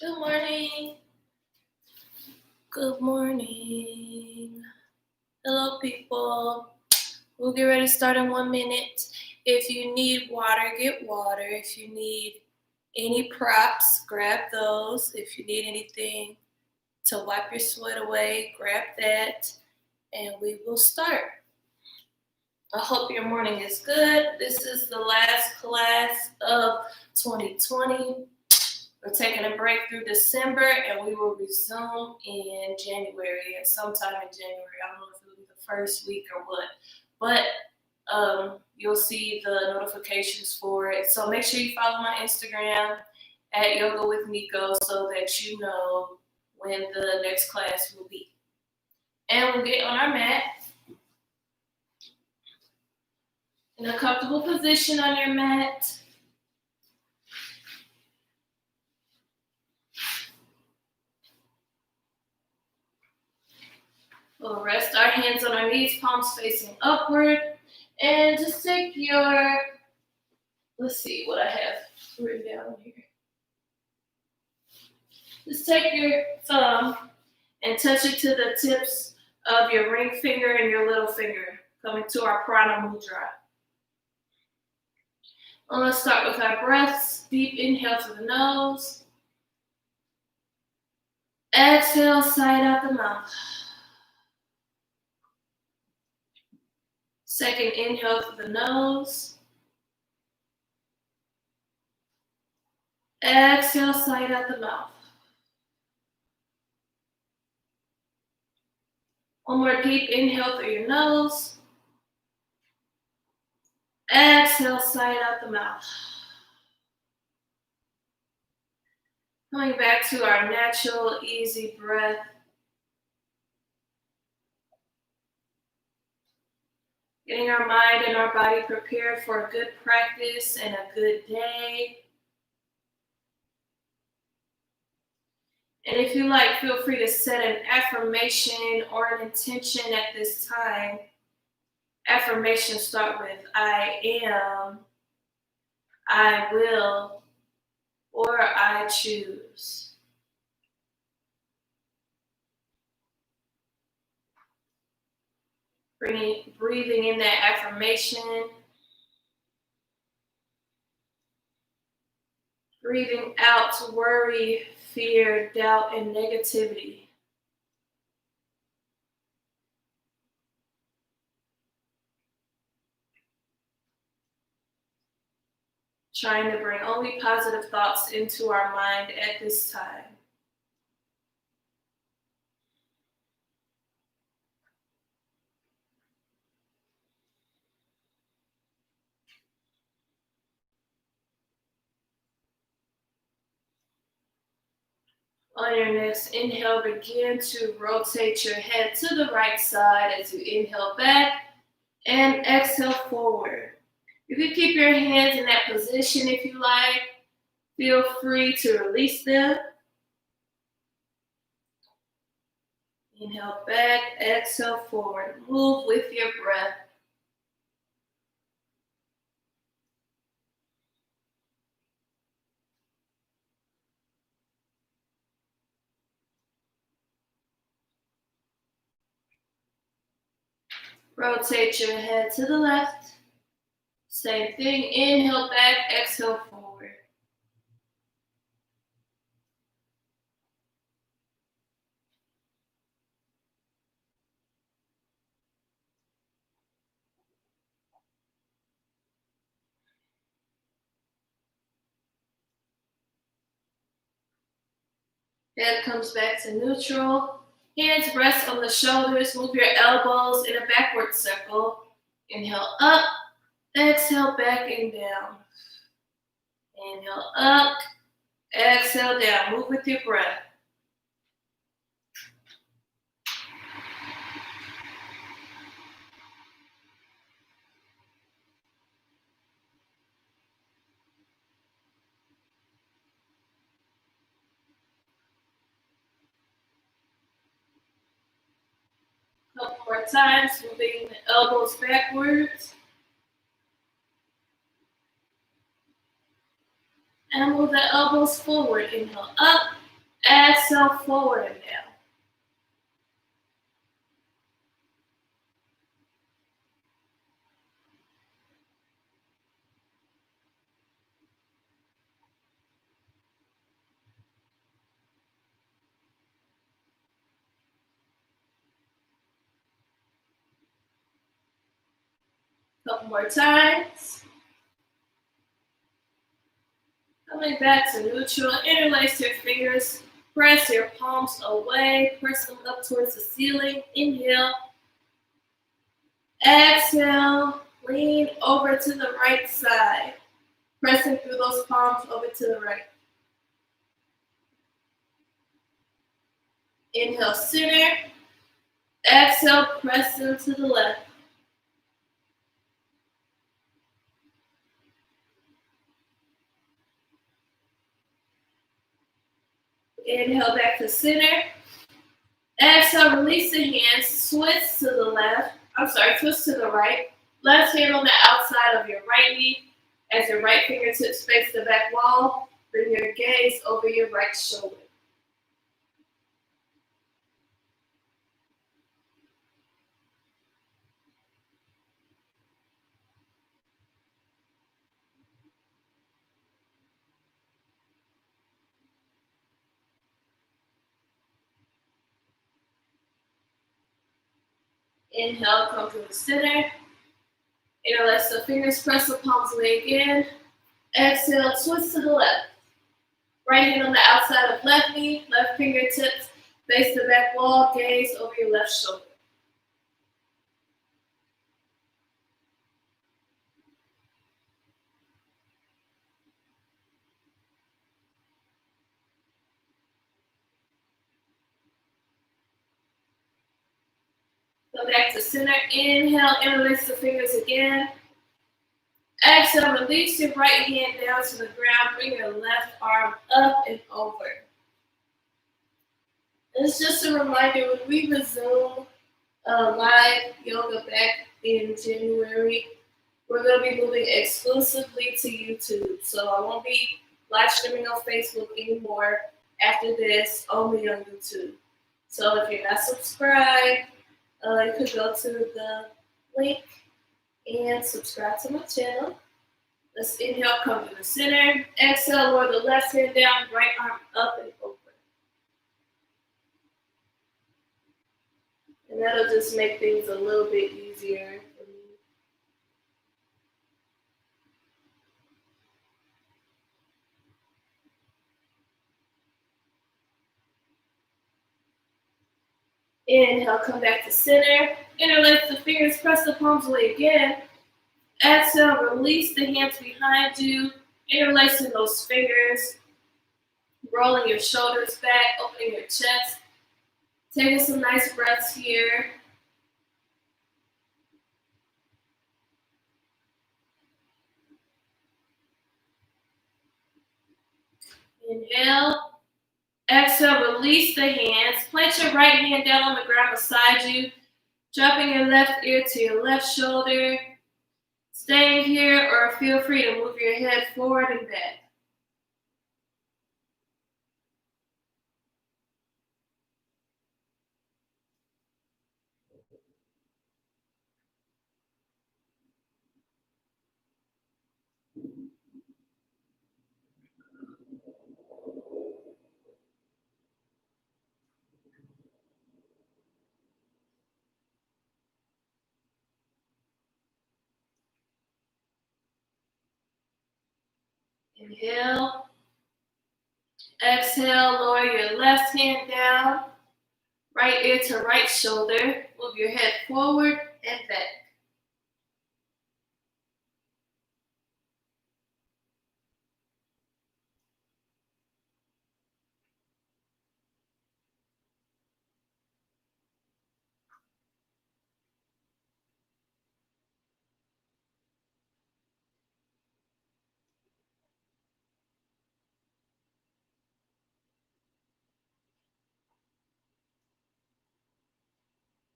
Good morning. Good morning. Hello, people. We'll get ready to start in 1 minute. If you need water, get water. If you need any props, grab those. If you need anything to wipe your sweat away, grab that. And we will start. I hope your morning is good. This is the last class of 2020. We're taking a break through December, and we will resume in January, at sometime in January. I don't know if it'll be the first week or what, but you'll see the notifications for it. So make sure you follow my Instagram at Yoga with Nico so that you know when the next class will be. And we'll get on our mat in a comfortable position on your mat. We'll rest our hands on our knees, palms facing upward, and just take your, let's see what I have written down here. Just take your thumb and touch it to the tips of your ring finger and your little finger, coming to our Prana Mudra. And let's start with our breaths. Deep inhale through the nose. Exhale, sigh out the mouth. Second inhale through the nose. Exhale, sigh out the mouth. One more deep inhale through your nose. Exhale, sigh out the mouth. Coming back to our natural, easy breath. Getting our mind and our body prepared for a good practice and a good day. And if you like, feel free to set an affirmation or an intention at this time. Affirmations start with I am, I will, or I choose. Breathing in that affirmation. Breathing out worry, fear, doubt, and negativity. Trying to bring only positive thoughts into our mind at this time. On your next inhale, begin to rotate your head to the right side as you inhale back and exhale forward. You can keep your hands in that position if you like. Feel free to release them. Inhale back, exhale forward. Move with your breath. Rotate your head to the left. Same thing. Inhale back, exhale forward. Head comes back to neutral. Hands rest on the shoulders. Move your elbows in a backward circle. Inhale up. Exhale back and down. Inhale up. Exhale down. Move with your breath. Couple more times. Moving the elbows backwards. And move the elbows forward. Inhale up. Exhale, forward and down. Couple more times. Coming back to neutral, interlace your fingers, press your palms away, press them up towards the ceiling. Inhale. Exhale, lean over to the right side, pressing through those palms over to the right. Inhale, center. Exhale, press into the left. Inhale, back to center. Exhale, release the hands, twist to the left. Twist to the right. Left hand on the outside of your right knee. As your right fingertips face the back wall, bring your gaze over your right shoulder. Inhale, come to the center. Interlace the fingers, press the palms away again. Exhale, twist to the left. Right hand on the outside of left knee, left fingertips face the back wall, gaze over your left shoulder. Go back to center. Inhale, interlace the fingers again. Exhale, release your right hand down to the ground. Bring your left arm up and over. It's just a reminder, when we resume live yoga back in January, we're going to be moving exclusively to YouTube. So I won't be live streaming on Facebook anymore after this, only on YouTube. So if you're not subscribed, you could go to the link and subscribe to my channel. Let's inhale, come to the center. Exhale, lower the left hand down, right arm up and over. And that'll just make things a little bit easier for me. Inhale, come back to center. Interlace the fingers, press the palms away again. Exhale, release the hands behind you, interlacing those fingers, rolling your shoulders back, opening your chest. Taking some nice breaths here. Inhale. Exhale, release the hands. Place your right hand down on the ground beside you, dropping your left ear to your left shoulder. Stay here or feel free to move your head forward and back. Inhale. Exhale, lower your left hand down, right ear to right shoulder. Move your head forward and back.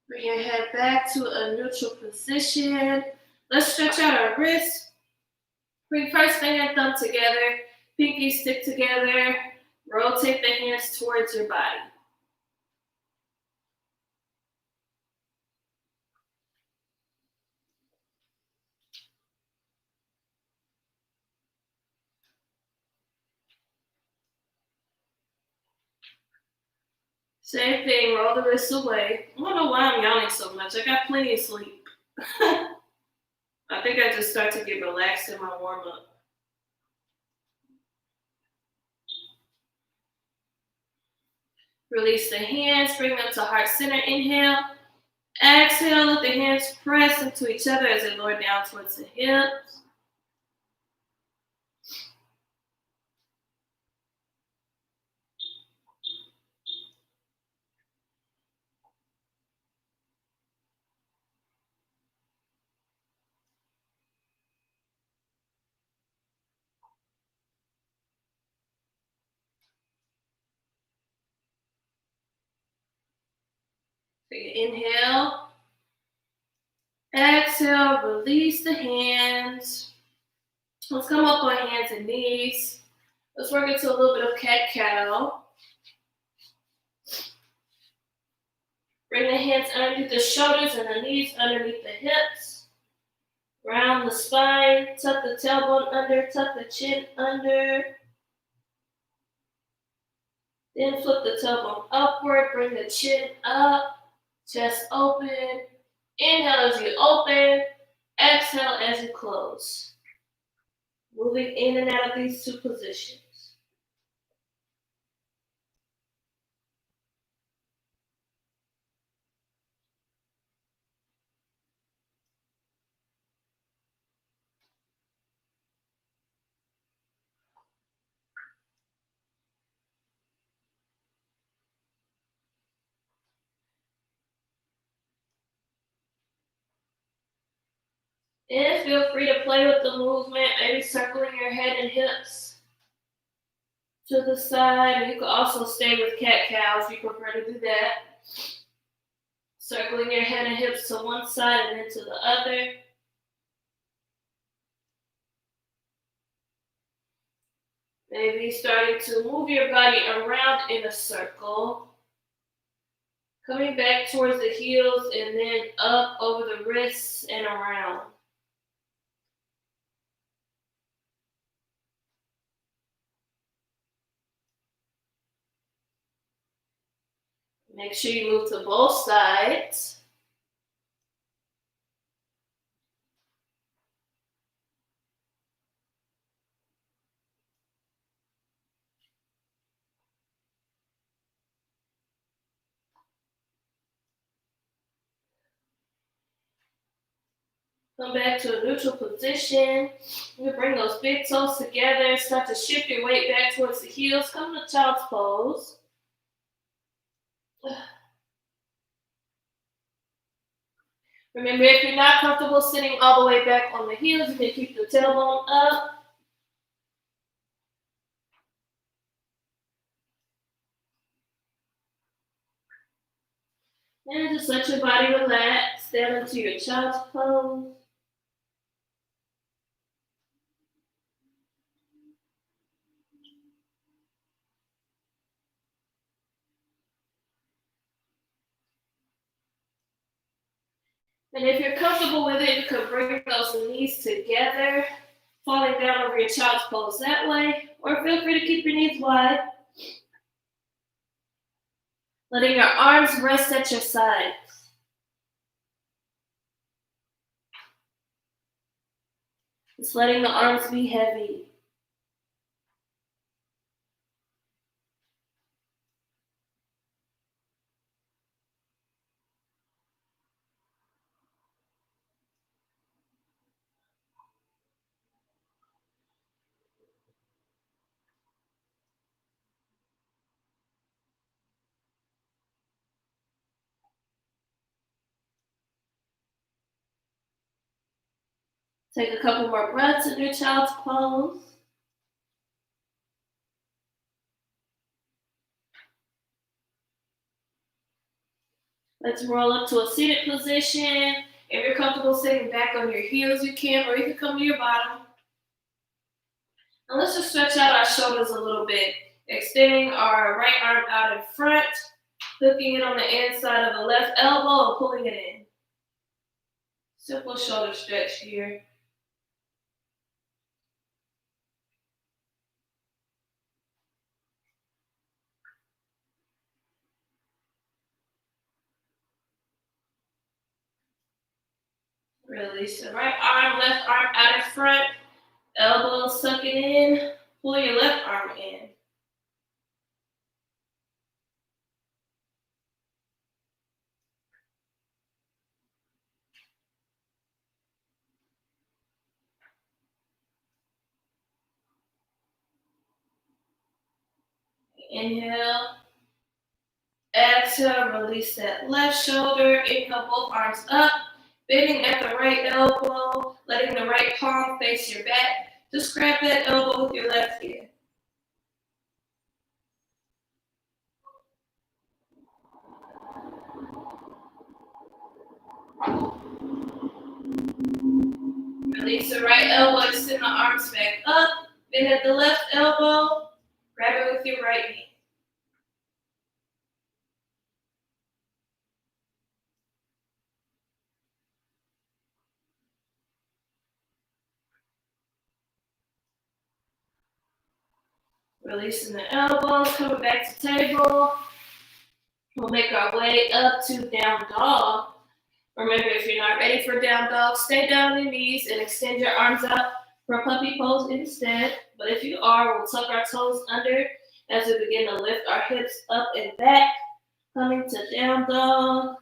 Bring your head back to a neutral position. Let's stretch out our wrists. Bring first finger and thumb together. Pinky stick together. Rotate the hands towards your body. Same thing, roll the wrists away. I don't know why I'm yawning so much. I got plenty of sleep. I think I just start to get relaxed in my warm-up. Release the hands, bring them to heart center. Inhale. Exhale, let the hands press into each other as they lower down towards the hips. Take an inhale. Exhale, release the hands. Let's come up on hands and knees. Let's work into a little bit of cat-cow. Bring the hands underneath the shoulders and the knees underneath the hips. Round the spine, tuck the tailbone under, tuck the chin under. Then flip the tailbone upward, bring the chin up, chest open. Inhale as you open, exhale as you close. Moving in and out of these two positions. And feel free to play with the movement, maybe circling your head and hips to the side. You can also stay with cat-cow if you prefer to do that. Circling your head and hips to one side and then to the other. Maybe starting to move your body around in a circle. Coming back towards the heels and then up over the wrists and around. Make sure you move to both sides. Come back to a neutral position. You bring those big toes together. Start to shift your weight back towards the heels. Come to child's pose. Remember, if you're not comfortable sitting all the way back on the heels, you can keep the tailbone up. And just let your body relax. Stand into your child's pose. And if you're comfortable with it, you can bring those knees together, falling down over your child's pose that way, or feel free to keep your knees wide. Letting your arms rest at your sides. Just letting the arms be heavy. Take a couple more breaths in your child's pose. Let's roll up to a seated position. If you're comfortable sitting back on your heels, you can, or you can come to your bottom. And let's just stretch out our shoulders a little bit. Extending our right arm out in front, hooking it on the inside of the left elbow and pulling it in. Simple shoulder stretch here. Release the right arm, left arm out in front, elbow sucking in, pull your left arm in. Inhale. Exhale, release that left shoulder. Inhale, both arms up. Bending at the right elbow, letting the right palm face your back. Just grab that elbow with your left hand. Release the right elbow, extend the arms back up. Bend at the left elbow. Grab it with your right hand. Releasing the elbows, coming back to table. We'll make our way up to down dog. Remember, if you're not ready for down dog, stay down on your knees and extend your arms out for puppy pose instead. But if you are, we'll tuck our toes under as we begin to lift our hips up and back, coming to down dog,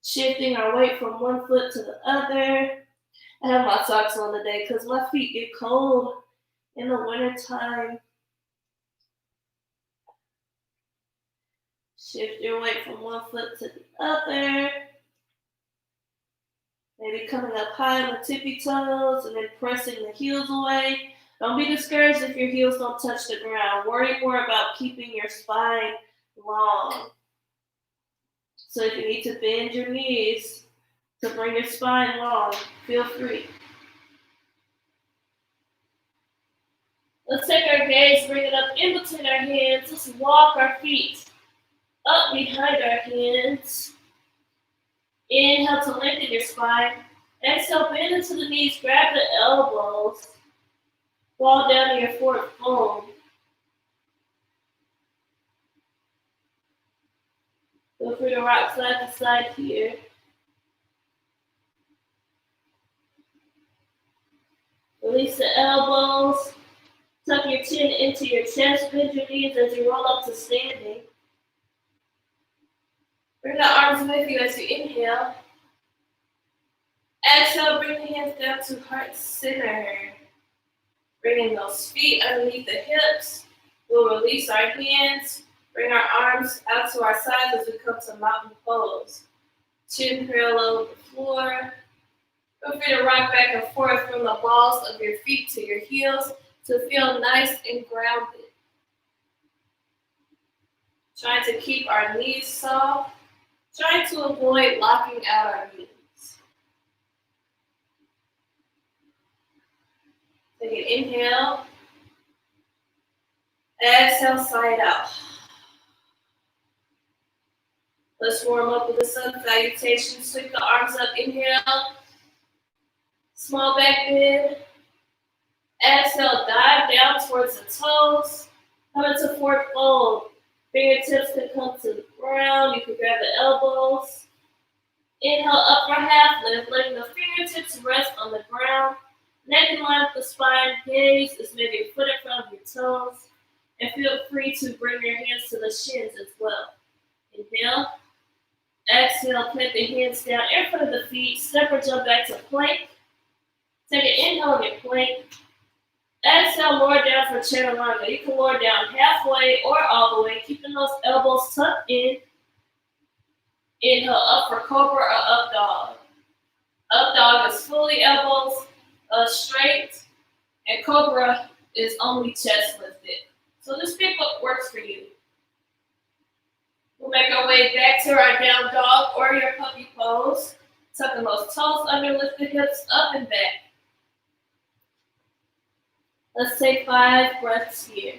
shifting our weight from one foot to the other. I have my socks on today because my feet get cold in the wintertime. Shift your weight from one foot to the other. Maybe coming up high on the tippy toes and then pressing the heels away. Don't be discouraged if your heels don't touch the ground. Worry more about keeping your spine long. So if you need to bend your knees to bring your spine long, feel free. Let's take our gaze, bring it up in between our hands. Let's walk our feet up behind our hands. Inhale to lengthen your spine. Exhale, bend into the knees, grab the elbows. Fall down to your forward fold. Feel free to rock side to side here. Release the elbows. Tuck your chin into your chest. Bend your knees as you roll up to standing. Bring the arms with you as you inhale. Exhale, bring the hands down to heart center. Bringing those feet underneath the hips. We'll release our hands. Bring our arms out to our sides as we come to mountain pose. Chin parallel with the floor. Feel free to rock back and forth from the balls of your feet to your heels to feel nice and grounded. Trying to keep our knees soft. Trying to avoid locking out our knees. Take an inhale. Exhale, side out. Let's warm up with the sun salutation. Sweep the arms up. Inhale. Small back bend. Exhale, dive down towards the toes. Come into forward fold. Fingertips can come to the ground. You can grab the elbows. Inhale, upper half lift, letting the fingertips rest on the ground. Neck in line with the spine. Gaze is maybe a foot in front of your toes. And feel free to bring your hands to the shins as well. Inhale. Exhale, plant the hands down in front of the feet. Step or jump back to plank. Take an inhale in your plank. Exhale, lower down for chaturanga. You can lower down halfway or all the way, keeping those elbows tucked in. Inhale, up for cobra or up dog. Up dog is fully elbows straight, and cobra is only chest lifted. So just pick what works for you. We'll make our way back to our down dog or your puppy pose. Tucking those toes under, lift the hips up and back. Let's take 5 breaths here.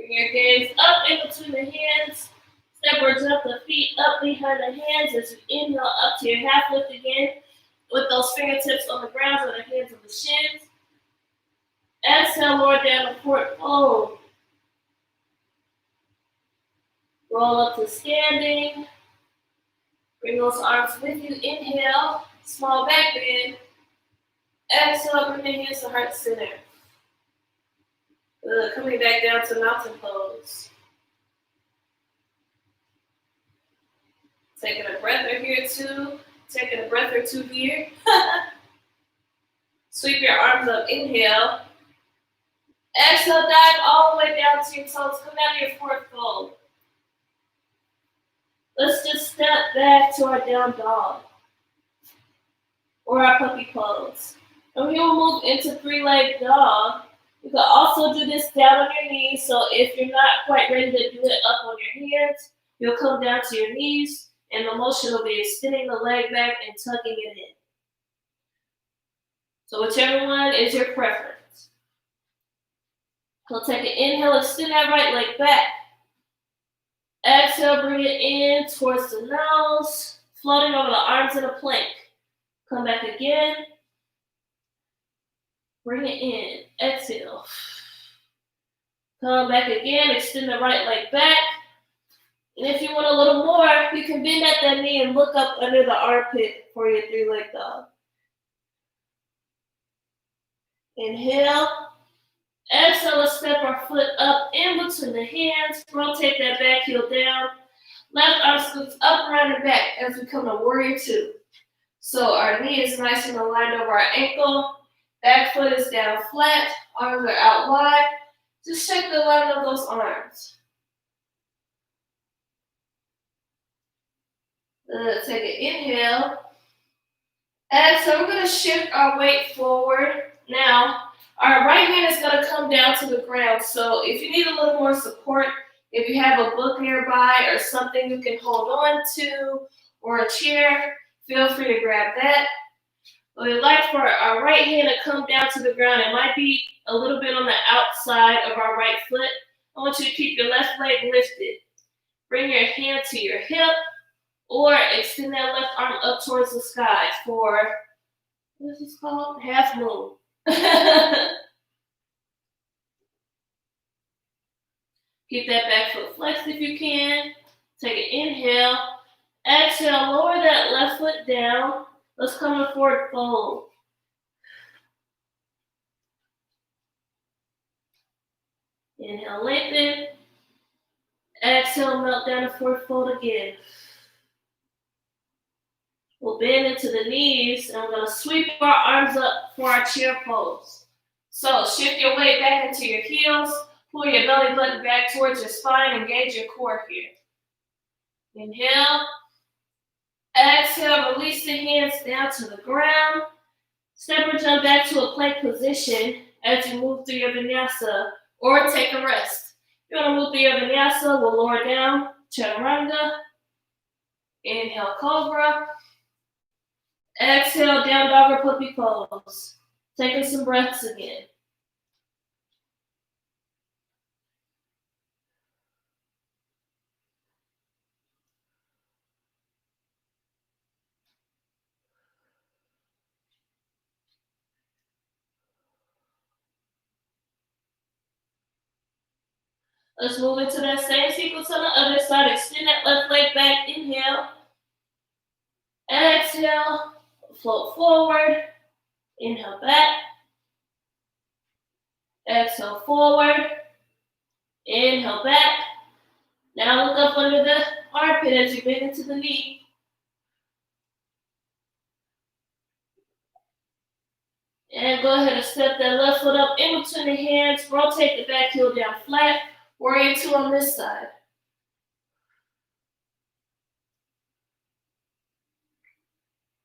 Bring your gaze up in between the hands. Step or jump the feet up behind the hands as you inhale up to your half lift again with those fingertips on the ground or the hands on the shins. Exhale, lower down to forward fold. Roll up to standing. Bring those arms with you. Inhale, small back bend. Exhale, bring the hands to heart center. Good. Coming back down to mountain pose. Taking a breath or here too. Taking a breath or two here. Sweep your arms up. Inhale. Exhale, dive all the way down to your toes. Come down to your forward fold. Let's just step back to our down dog or our puppy pose. And we will move into three-leg dog. You can also do this down on your knees. So if you're not quite ready to do it up on your hands, you'll come down to your knees and the motion will be extending the leg back and tucking it in. So whichever one is your preference. So take an inhale, extend that right leg back. Exhale, bring it in towards the nose, floating over the arms in a plank. Come back again. Bring it in. Exhale. Come back again, extend the right leg back. And if you want a little more, you can bend at that knee and look up under the armpit for your three-leg dog. Inhale. Exhale, let's step our foot up in between the hands. Rotate that back heel down. Left arm scoots up, around, and back as we come to warrior two. So our knee is nice and aligned over our ankle. Back foot is down flat. Arms are out wide. Just check the alignment of those arms. Take an inhale. Exhale, we're going to shift our weight forward. Now, our right hand is going to come down to the ground. So if you need a little more support, if you have a book nearby or something you can hold on to or a chair, feel free to grab that. We'd like for our right hand to come down to the ground. It might be a little bit on the outside of our right foot. I want you to keep your left leg lifted. Bring your hand to your hip or extend that left arm up towards the sky for, what is this called? Half moon. Keep that back foot flexed if you can. Take an inhale. Exhale, lower that left foot down. Let's come to forward fold. Inhale, lengthen. Exhale, melt down to forward fold again. We'll bend into the knees and we're going to sweep our arms up for our chair pose. So shift your weight back into your heels. Pull your belly button back towards your spine. Engage your core here. Inhale. Exhale, release the hands down to the ground. Step or jump back to a plank position as you move through your vinyasa or take a rest. If you want to move through your vinyasa, we'll lower down, chaturanga. Inhale, cobra. Exhale, down dog or puppy pose. Taking some breaths again. Let's move into that same sequence on the other side. Extend that left leg back. Inhale. Exhale. Float forward. Inhale back. Exhale forward. Inhale back. Now look up under the armpit as you bend into the knee. And go ahead and step that left foot up in between the hands. Rotate the back heel down flat. Warrior two on this side.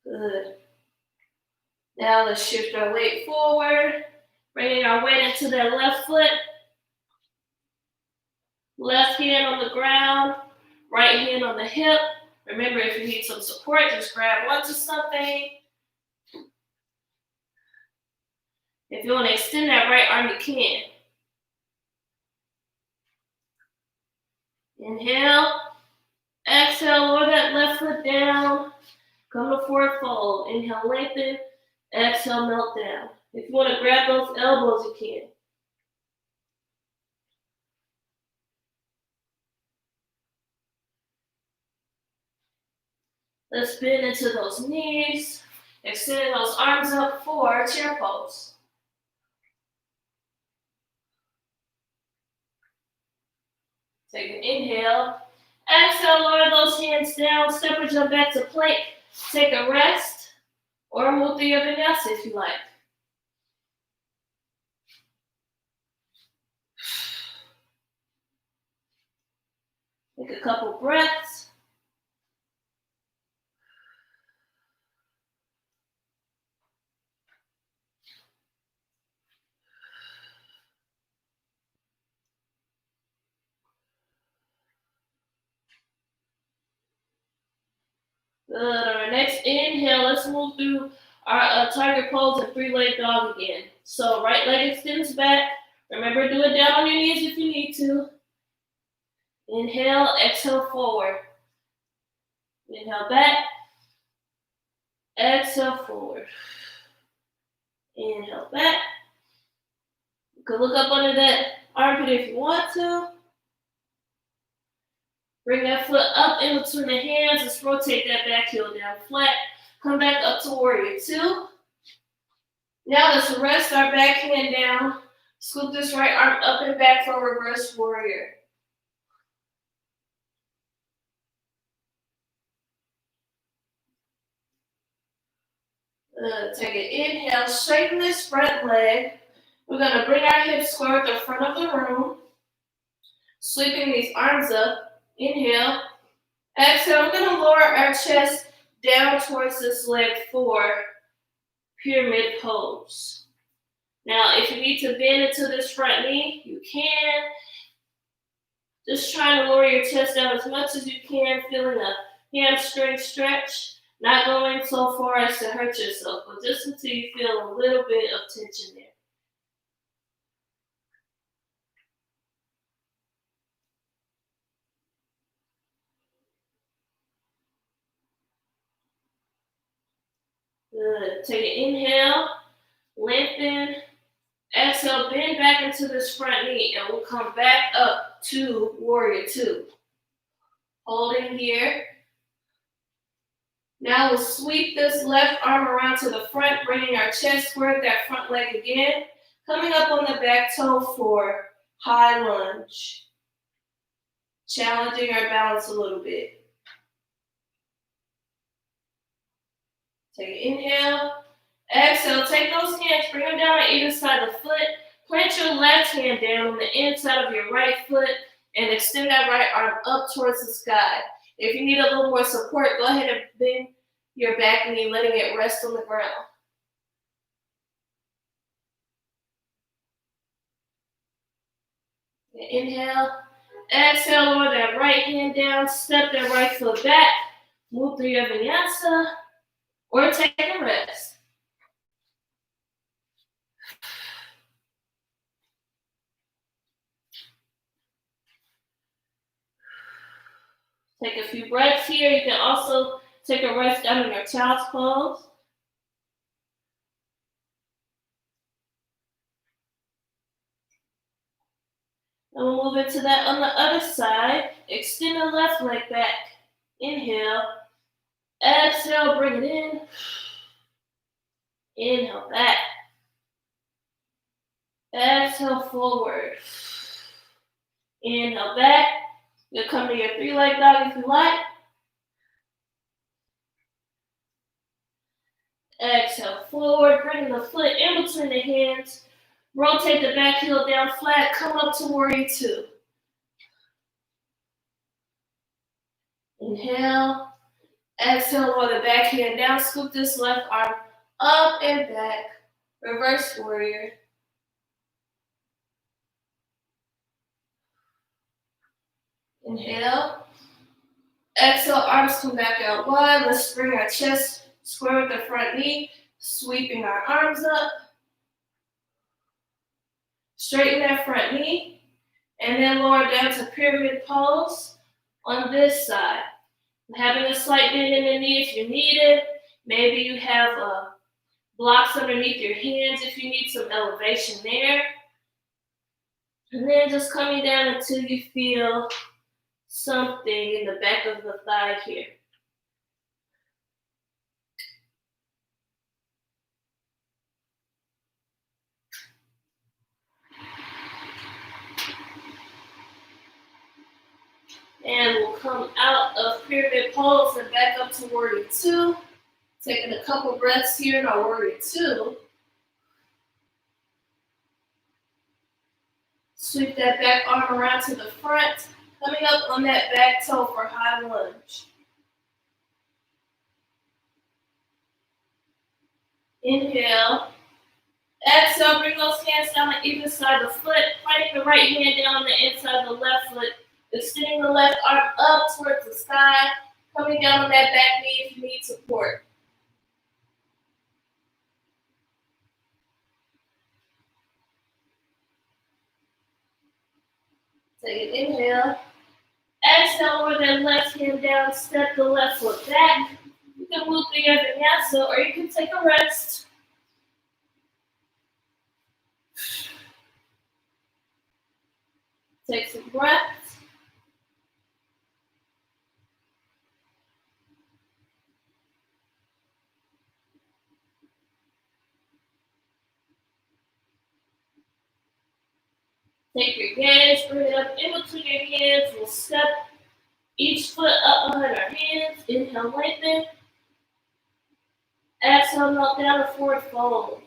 Good. Now let's shift our weight forward. Bringing our weight into that left foot. Left hand on the ground. Right hand on the hip. Remember, if you need some support, just grab onto something. If you want to extend that right arm, you can. Inhale. Exhale, lower that left foot down. Come to forward fold. Inhale, lengthen. Exhale, melt down. If you want to grab those elbows, you can. Let's bend into those knees. Extend those arms up for chair pose. Take an inhale. Exhale, lower those hands down. Step or jump back to plank. Take a rest or move through your vinyasa if you like. Take a couple breaths. Good. On our next inhale, let's move through our tiger pose and three-leg dog again. So right leg extends back. Remember, do it down on your knees if you need to. Inhale, exhale forward. Inhale back. Exhale forward. Inhale back. You can look up under that armpit if you want to. Bring that foot up in between the hands. Let's rotate that back heel down flat. Come back up to warrior two. Now let's rest our back hand down. Scoop this right arm up and back for reverse warrior. Take an inhale, straighten this front leg. We're going to bring our hips square at the front of the room. Sweeping these arms up. Inhale. Exhale, we're going to lower our chest down towards this leg for pyramid pose. Now, if you need to bend into this front knee, you can. Just trying to lower your chest down as much as you can, feeling a hamstring stretch. Not going so far as to hurt yourself, but just until you feel a little bit of tension there. Good. Take an inhale, lengthen. Exhale, bend back into this front knee, and we'll come back up to warrior two. Holding here. Now we'll sweep this left arm around to the front, bringing our chest square, that front leg again. Coming up on the back toe for high lunge. Challenging our balance a little bit. Take an inhale. Exhale, take those hands, bring them down on either side of the foot. Plant your left hand down on the inside of your right foot and extend that right arm up towards the sky. If you need a little more support, go ahead and bend your back knee, letting it rest on the ground. Inhale. Exhale, lower that right hand down, step that right foot back, move through your vinyasa, or take a rest. Take a few breaths here. You can also take a rest down in your child's pose. And we'll move into that on the other side. Extend the left leg back. Inhale. Exhale, bring it in. Inhale back. Exhale forward. Inhale back. You'll come to your three-leg dog if you like. Exhale forward, bring the foot in between the hands. Rotate the back heel down flat, come up to warrior two. Inhale. Exhale, lower the back hand down, scoop this left arm up and back. Reverse warrior. Inhale. Exhale, arms come back out wide. Let's bring our chest square with the front knee, sweeping our arms up. Straighten that front knee. And then lower down to pyramid pose on this side. Having a slight bend in the knee if you need it. Maybe you have blocks underneath your hands if you need some elevation there. And then just coming down until you feel something in the back of the thigh here. And we'll come out of pyramid pose and back up to warrior two. Taking a couple breaths here in our warrior two. Sweep that back arm around to the front. Coming up on that back toe for high lunge. Inhale. Exhale, bring those hands down on either side of the foot. Finding the right hand down on the inside of the left foot. Extending the left arm up towards the sky. Coming down on that back knee if you need support. Take an inhale. Exhale, lower that left hand down. Step the left foot back. You can move the other vinyasa or you can take a rest. Take some breaths. Take your gaze, bring it up in between your hands. We'll step each foot up behind our hands. Inhale, lengthen. Exhale, melt down to forward fold.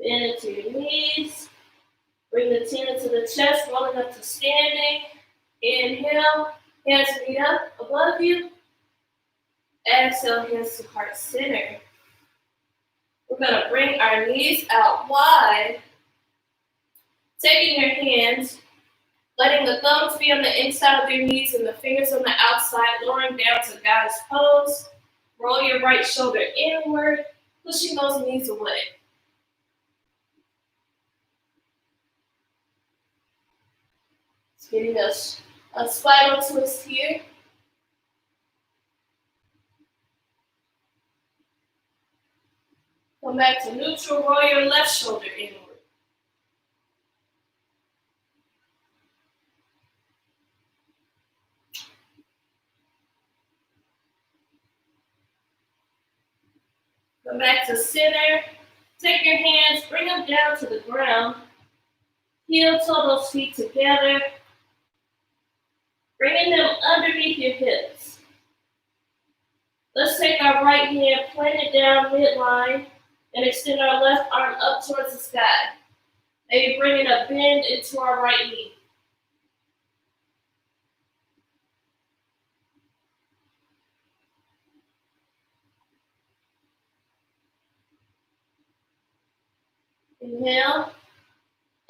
Bend into your knees. Bring the chin into the chest, rolling up to standing. Inhale, hands meet up above you. Exhale, hands to heart center. We're going to bring our knees out wide. Taking your hands, letting the thumbs be on the inside of your knees and the fingers on the outside, lowering down to goddess pose. Roll your right shoulder inward, pushing those knees away. It's getting us a spiral twist here. Come back to neutral, roll your left shoulder inward. Come back to center. Take your hands, bring them down to the ground. Heel toe those feet together. Bringing them underneath your hips. Let's take our right hand, plant it down midline, and extend our left arm up towards the sky. Maybe bringing a bend into our right knee. Inhale.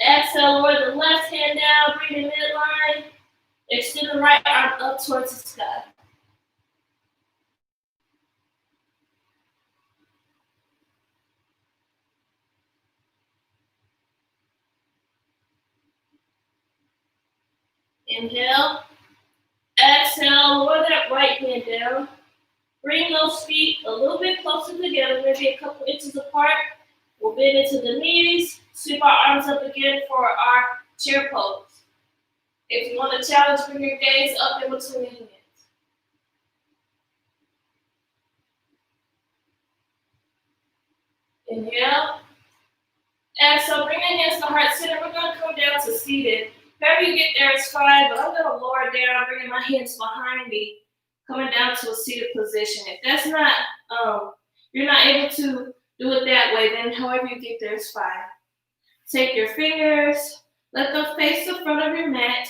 Exhale, lower the left hand down, bring it midline. Extend the right arm up towards the sky. Inhale. Exhale, lower that right hand down. Bring those feet a little bit closer together, maybe a couple inches apart. We'll bend into the knees. Sweep our arms up again for our chair pose. If you want to challenge, bring your gaze up in between your hands. Inhale. Exhale, bring your hands to heart center. We're going to come down to seated. Wherever you get there is fine, but I'm going to lower down, bringing my hands behind me, coming down to a seated position. If that's not, you're not able to do it that way, then however you get there is fine. Take your fingers, let them face the front of your mat,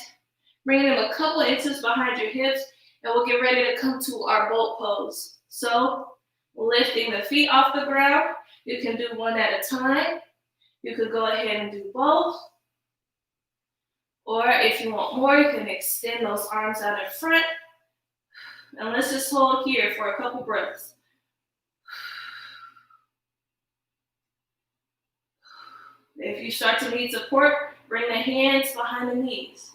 bringing them a couple of inches behind your hips, and we'll get ready to come to our boat pose. So, lifting the feet off the ground, you can do one at a time. You could go ahead and do both. Or if you want more, you can extend those arms out in front. And let's just hold here for a couple breaths. If you start to need support, bring the hands behind the knees.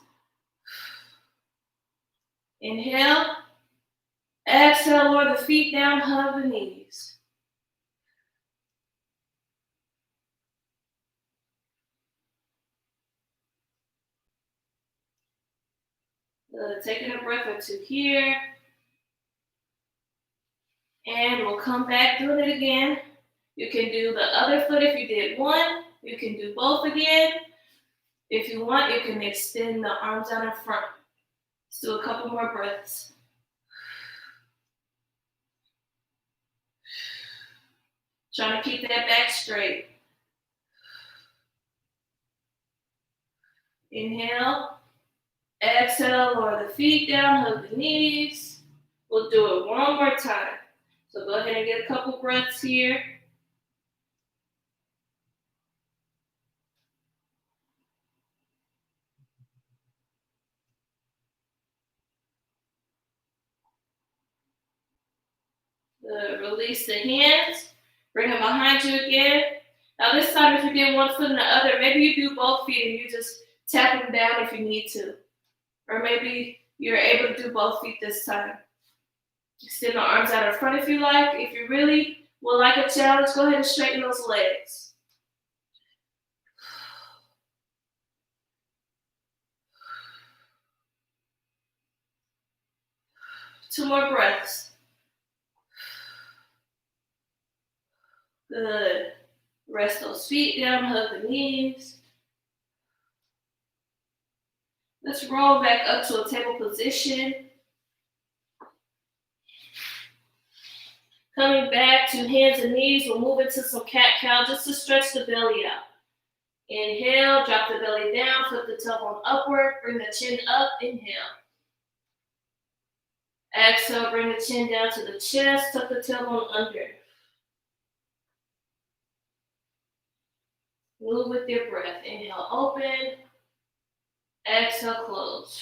Inhale. Exhale, lower the feet down, hug the knees. Taking a breath or two here. And we'll come back, doing it again. You can do the other foot if you did one. You can do both again. If you want, you can extend the arms out in front. Let's do a couple more breaths. Trying to keep that back straight. Inhale. Exhale, lower the feet down, hug the knees. We'll do it one more time. So go ahead and get a couple breaths here. Release the hands. Bring them behind you again. Now this time, if you did one foot and the other, maybe you do both feet and you just tap them down if you need to. Or maybe you're able to do both feet this time. Extend the arms out in front if you like. If you really would like a challenge, go ahead and straighten those legs. Two more breaths. Good. Rest those feet down, hug the knees. Let's roll back up to a table position. Coming back to hands and knees, we'll move into some cat-cow just to stretch the belly out. Inhale, drop the belly down, flip the tailbone upward, bring the chin up, inhale. Exhale, bring the chin down to the chest, tuck the tailbone under. Move with your breath. Inhale, open. Exhale, close.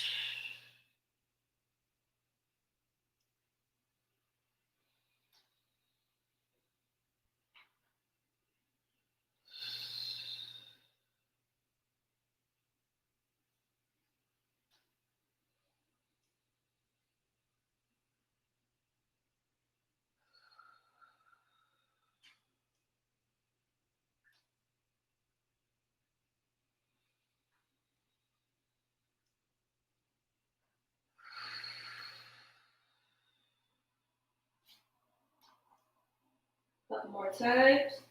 Couple more times.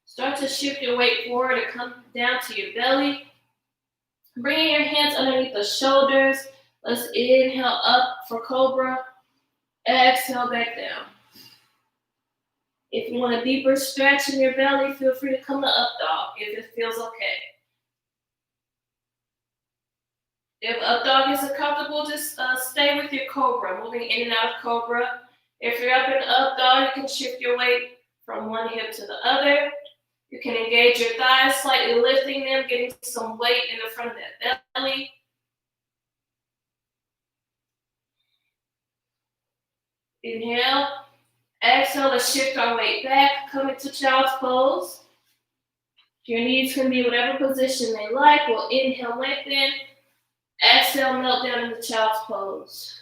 Start to shift your weight forward and come down to your belly. Bringing your hands underneath the shoulders. Let's inhale up for cobra. Exhale back down. If you want a deeper stretch in your belly, feel free to come to up dog if it feels okay. If up dog isn't comfortable, just stay with your cobra, moving in and out of cobra. If you're up in up dog, you can shift your weight from one hip to the other. You can engage your thighs, slightly lifting them, getting some weight in the front of that belly. Inhale. Exhale, let's shift our weight back, come into child's pose. Your knees can be whatever position they like. We'll inhale, lengthen. Exhale, melt down into child's pose.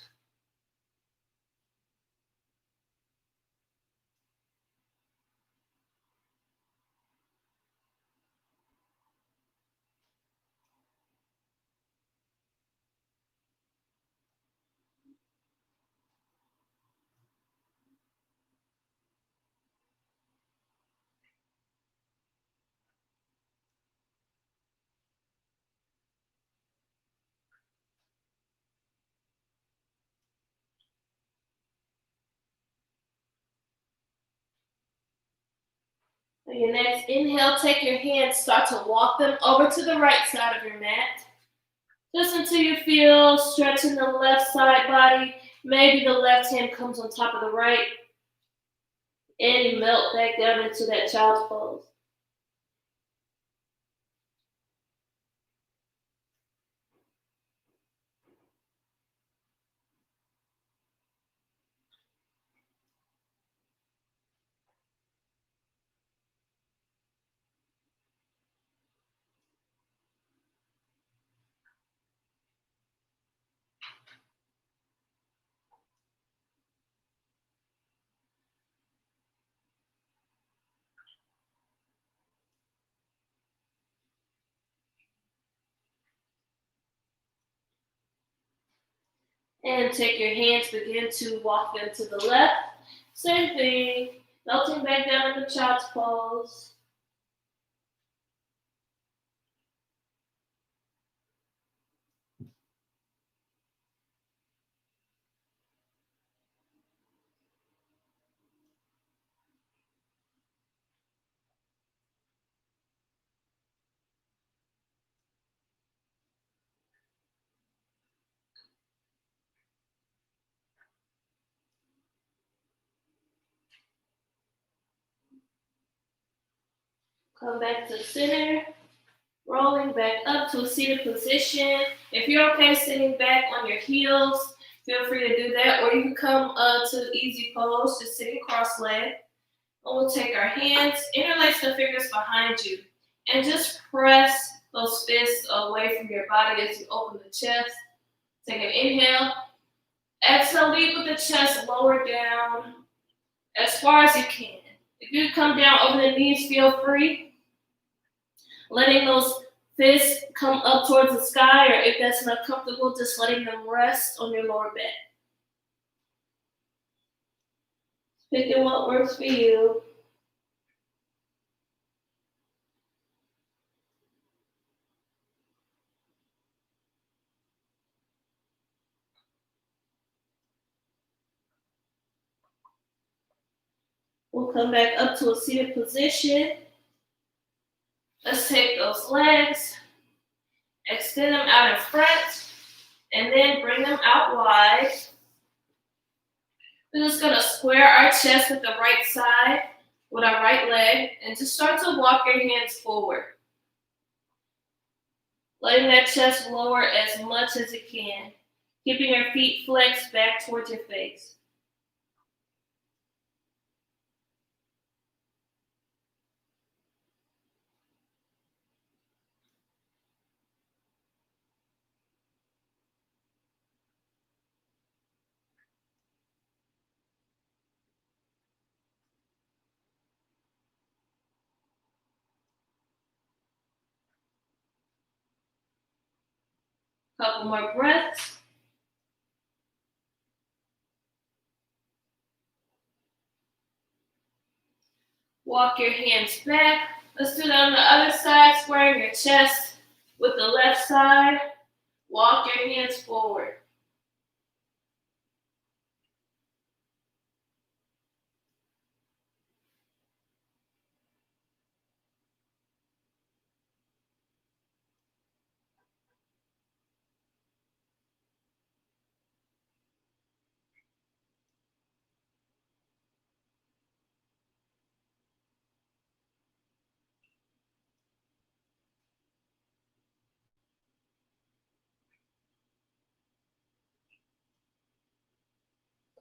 On your next inhale, take your hands, start to walk them over to the right side of your mat. Just until you feel stretching the left side body. Maybe the left hand comes on top of the right. And you melt back down into that child's pose. And take your hands, begin to walk them to the left. Same thing, melting back down in the child's pose. Come back to center, rolling back up to a seated position. If you're okay sitting back on your heels, feel free to do that, or you can come to easy pose, just sitting cross-legged. And we'll take our hands, interlace the fingers behind you, and just press those fists away from your body as you open the chest. Take an inhale. Exhale, lead with the chest lower down as far as you can. If you come down over the knees, feel free. Letting those fists come up towards the sky, or if that's not comfortable, just letting them rest on your lower back. Picking what works for you. We'll come back up to a seated position. Let's take those legs, extend them out in front, and then bring them out wide. We're just gonna square our chest with the right side, with our right leg, and just start to walk your hands forward. Letting that chest lower as much as it can. Keeping your feet flexed back towards your face. Couple more breaths. Walk your hands back. Let's do that on the other side, squaring your chest with the left side. Walk your hands forward.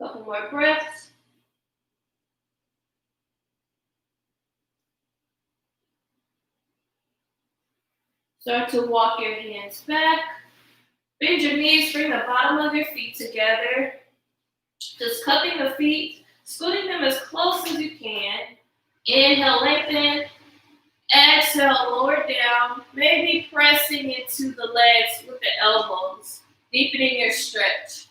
Couple more breaths. Start to walk your hands back. Bend your knees, bring the bottom of your feet together. Just cupping the feet, scooting them as close as you can. Inhale, lengthen. Exhale, lower down. Maybe pressing into the legs with the elbows, deepening your stretch.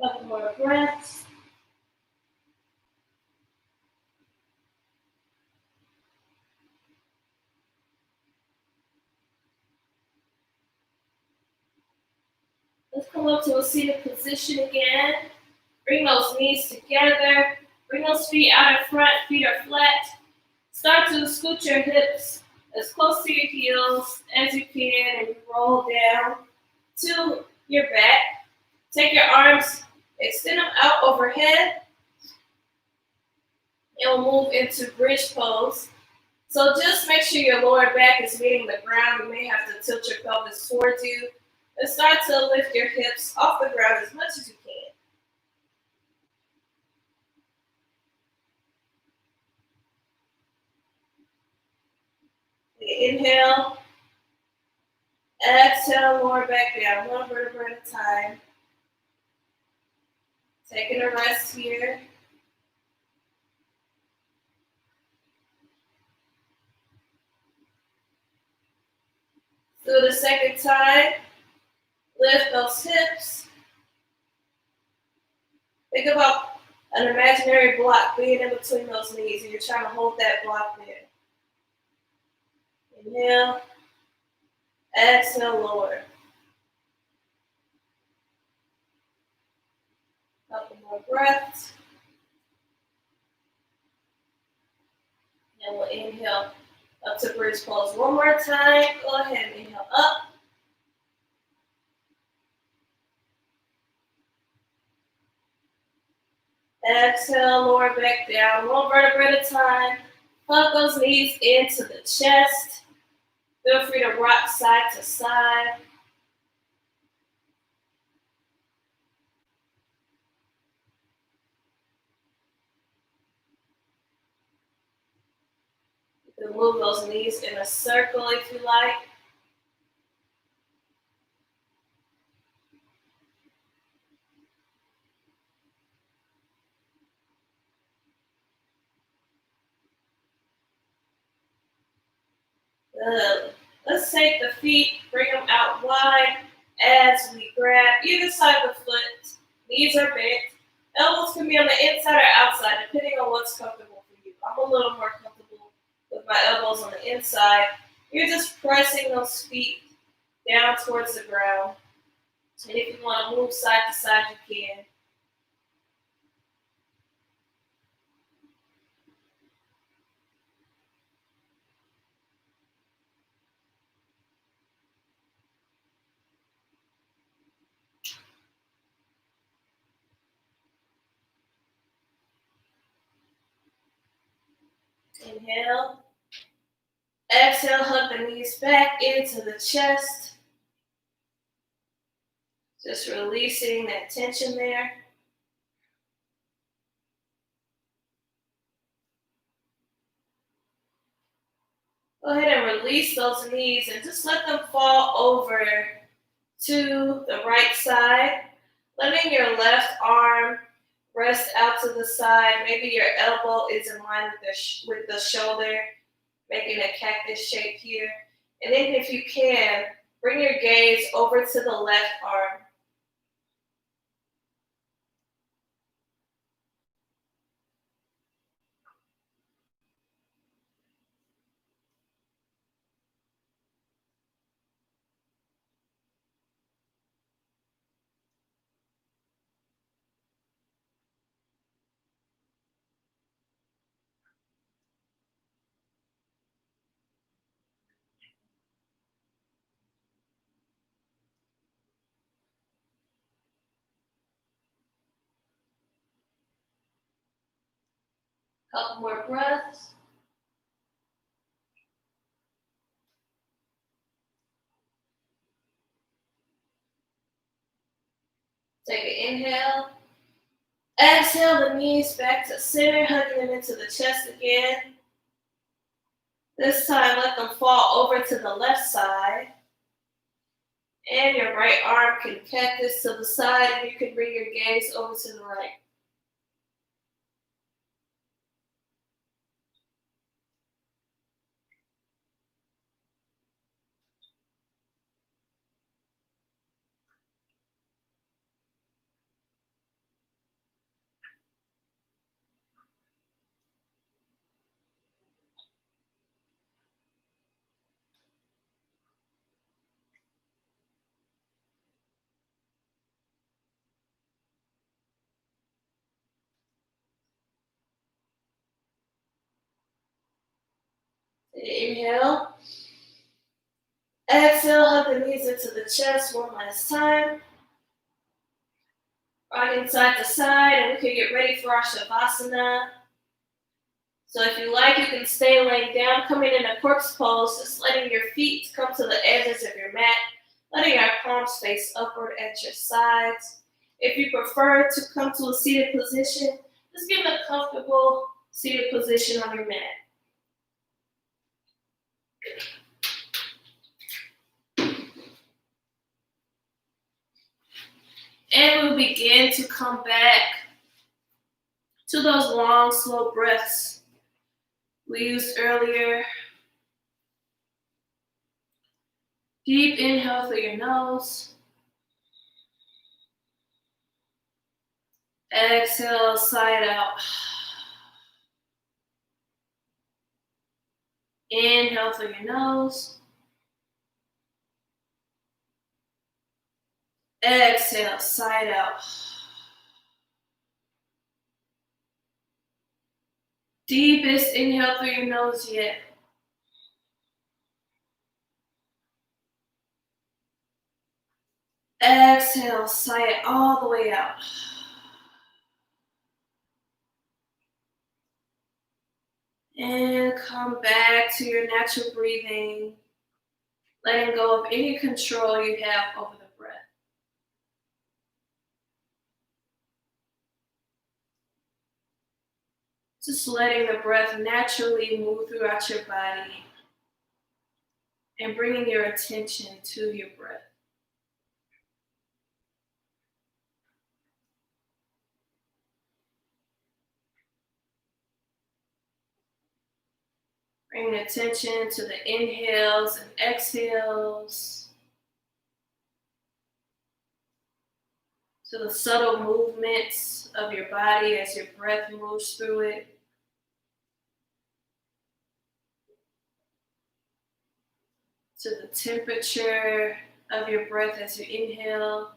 Couple more breaths. Let's come up to a seated position again. Bring those knees together. Bring those feet out in front. Feet are flat. Start to scoot your hips as close to your heels as you can, and roll down to your back. Take your arms, extend them out overhead. And we'll move into bridge pose. So just make sure your lower back is meeting the ground. You may have to tilt your pelvis towards you and start to lift your hips off the ground as much as you can. Inhale, exhale, lower back down, one vertebra at a time. Taking a rest here. Do the second time. Lift those hips. Think about an imaginary block being in between those knees, and you're trying to hold that block there. Inhale, exhale, lower. Couple more breaths. And we'll inhale up to bridge pose one more time. Go ahead and inhale up. Exhale, lower back down, one vertebra at a time. Plug those knees into the chest. Feel free to rock side to side. You can move those knees in a circle if you like. Good. Let's take the feet, bring them out wide as we grab either side of the foot. Knees are bent. Elbows can be on the inside or outside, depending on what's comfortable for you. I'm a little more comfortable with my elbows on the inside. You're just pressing those feet down towards the ground. And if you want to move side to side, you can. Inhale. Exhale, hug the knees back into the chest. Just releasing that tension there. Go ahead and release those knees and just let them fall over to the right side. Letting your left arm rest out to the side. Maybe your elbow is in line with the shoulder, making a cactus shape here. And then if you can, bring your gaze over to the left arm. Couple more breaths. Take an inhale. Exhale the knees back to center, hugging them into the chest again. This time, let them fall over to the left side. And your right arm can cactus to the side, and you can bring your gaze over to the right. Inhale. Exhale, hug the knees into the chest one last time. Rocking side to side, and we can get ready for our Savasana. So if you like, you can stay laying down, coming in a corpse pose, just letting your feet come to the edges of your mat, letting your palms face upward at your sides. If you prefer to come to a seated position, just get in a comfortable seated position on your mat. And we'll begin to come back to those long, slow breaths we used earlier. Deep inhale through your nose. Exhale, side out. Inhale through your nose. Exhale, side out. Deepest inhale through your nose yet. Exhale, sigh it all the way out. And come back to your natural breathing, letting go of any control you have over the breath. Just letting the breath naturally move throughout your body and bringing your attention to your breath. Bring attention to the inhales and exhales, to the subtle movements of your body as your breath moves through it. To the temperature of your breath as you inhale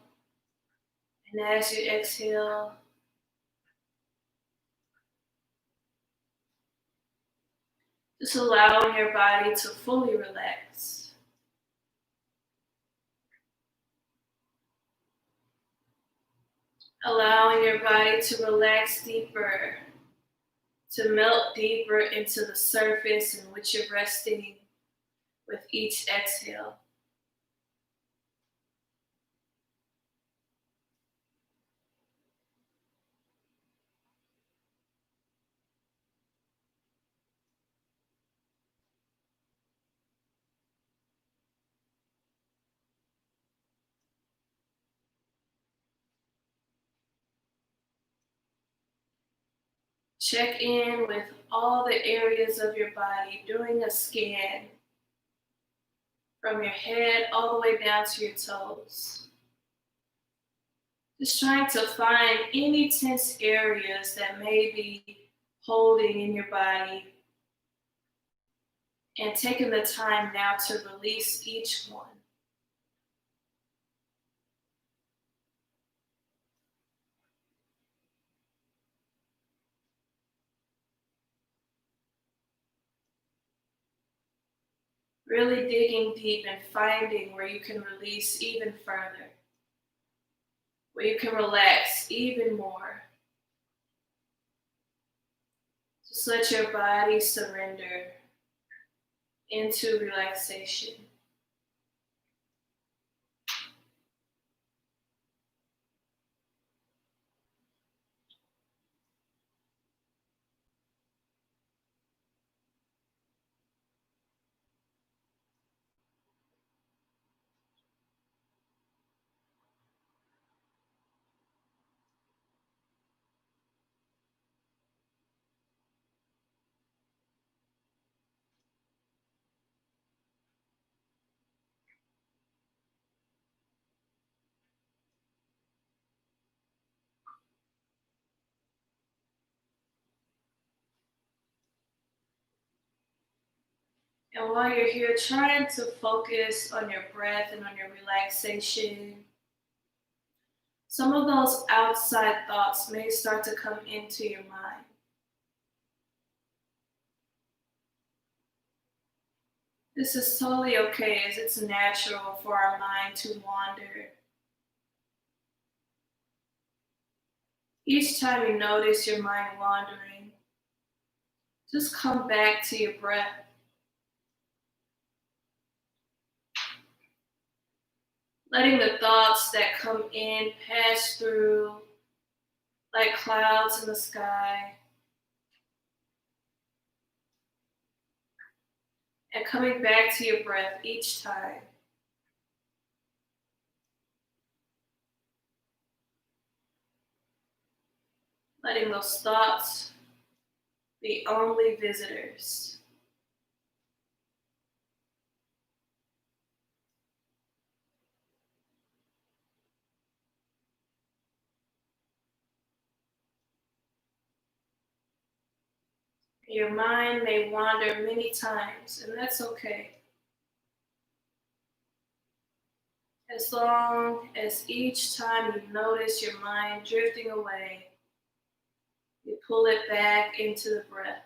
and as you exhale. Just allowing your body to fully relax. Allowing your body to relax deeper, to melt deeper into the surface in which you're resting with each exhale. Check in with all the areas of your body, doing a scan from your head all the way down to your toes. Just trying to find any tense areas that may be holding in your body and taking the time now to release each one. Really digging deep and finding where you can release even further, where you can relax even more. Just let your body surrender into relaxation. And while you're here, trying to focus on your breath and on your relaxation, some of those outside thoughts may start to come into your mind. This is totally okay, as it's natural for our mind to wander. Each time you notice your mind wandering, Just come back to your breath. Letting the thoughts that come in pass through like clouds in the sky. And coming back to your breath each time. Letting those thoughts be only visitors. Your mind may wander many times, and that's okay. As long as each time you notice your mind drifting away, you pull it back into the breath.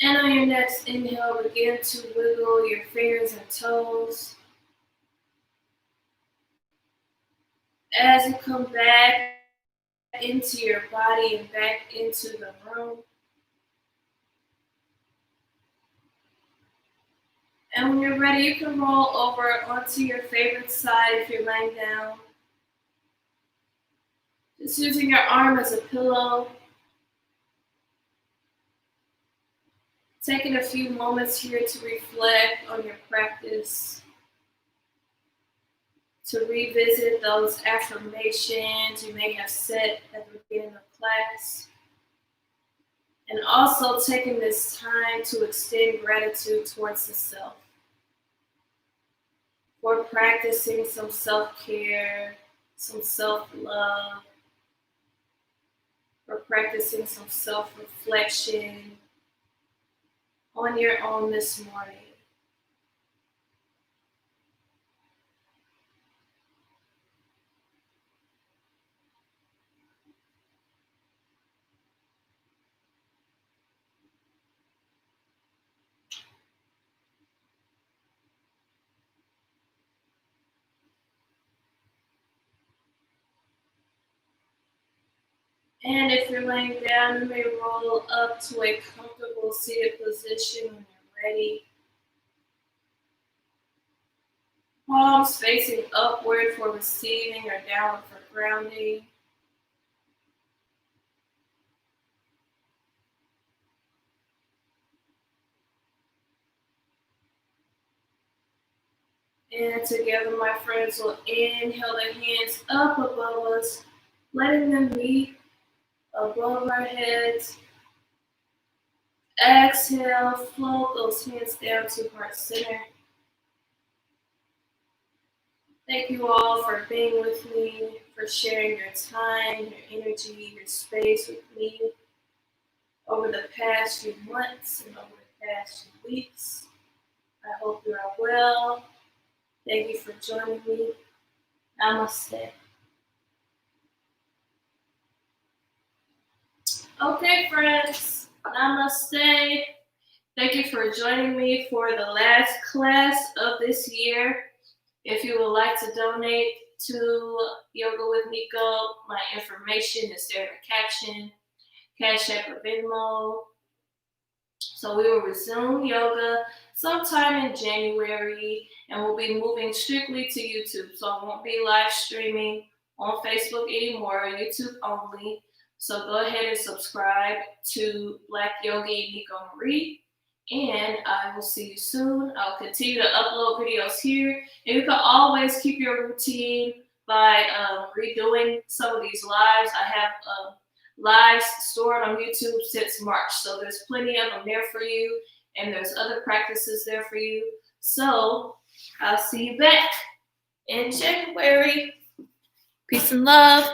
And on your next inhale, begin to wiggle your fingers and toes. As you come back into your body and back into the room. And when you're ready, you can roll over onto your favorite side if you're laying down. Just using your arm as a pillow. Taking a few moments here to reflect on your practice. To revisit those affirmations you may have said at the beginning of class. And also taking this time to extend gratitude towards the self. For practicing some self-care, some self-love, for practicing some self-reflection on your own this morning. And if you're laying down, you may roll up to a comfortable seated position when you're ready. Palms facing upward for receiving or downward for grounding. And together, my friends will inhale their hands up above us, letting them meet above our heads. Exhale, float those hands down to heart center. Thank you all for being with me, for sharing your time, your energy, your space with me over the past few months and over the past few weeks. I hope you are well. Thank you for joining me. Namaste. Okay, friends. Namaste. Thank you for joining me for the last class of this year. If you would like to donate to Yoga with Nico, my information is there in the caption, Cash App or Venmo. So we will resume yoga sometime in January, and we'll be moving strictly to YouTube. So I won't be live streaming on Facebook anymore, YouTube only. So go ahead and subscribe to Black Yogi Nico Marie, and I will see you soon. I'll continue to upload videos here, and you can always keep your routine by redoing some of these lives. I have lives stored on YouTube since March, so there's plenty of them there for you, and there's other practices there for you. So I'll see you back in January. Peace and love.